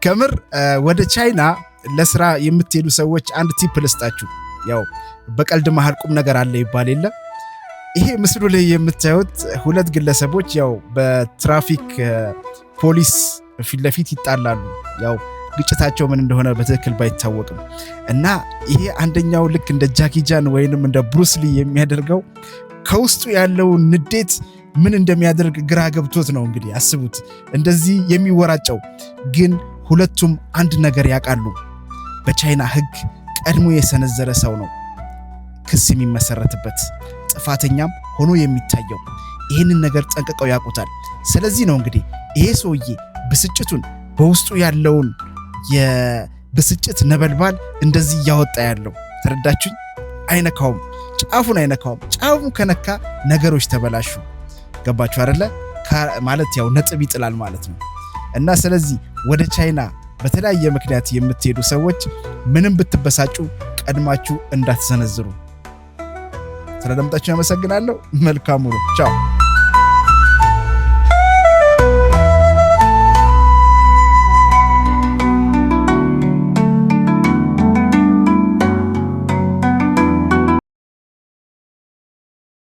ከምር ወደ ቻይና ለስራ የምትሄዱ ሰዎች አንድ ቲፕ ልስጣችሁ። ያው በቀልድ መሃል ቁም ነገር አለ ይባል የለ። ይሄ ምስሉ ላይ የምታዩት ሁለት ግለሰቦች ያው በትራፊክ ፖሊስ ፊት ለፊት ይጣላሉ። ያው ግጭታቸው ምን እንደሆነ በትክክል ባይታወቅም እና ይሄ አንደኛው ልክ እንደ ጃኪ ቻን ወይንም እንደ ብሩስ ሊ የሚያደርገው ከውስጡ ያለው ንዴት ምን እንደሚያደርግ ግራ ገብቶት ነው። እንግዲህ አስቡት እንደዚህ የሚወራጨው። ግን ሁለቱም አንድ ነገር ያውቃሉ። በቻይና ሕግ ቀድሞ የሰነዘረ ሰው ነው ክስ የሚመሰረትበት፣ ጥፋተኛም ሆኖ የሚታየው። ይህንን ነገር ጠንቅቀው ያውቁታል። ስለዚህ ነው እንግዲህ ይሄ ሰውዬ ብስጭቱን በውስጡ ያለውን የብስጭት ነበልባል እንደዚህ እያወጣ ያለው። ተረዳችሁኝ? አይነካውም፣ ጫፉን አይነካውም። ጫፉን ከነካ ነገሮች ተበላሹ። ገባችሁ አይደለ? ማለት ያው ነጥብ ይጥላል ማለት ነው። እና ስለዚህ ወደ ቻይና በተለያየ ምክንያት የምትሄዱ ሰዎች ምንም ብትበሳጩ ቀድማችሁ እንዳትሰነዝሩ። ስለደምጣችሁ አመሰግናለሁ። መልካም ውሎ። ቻው።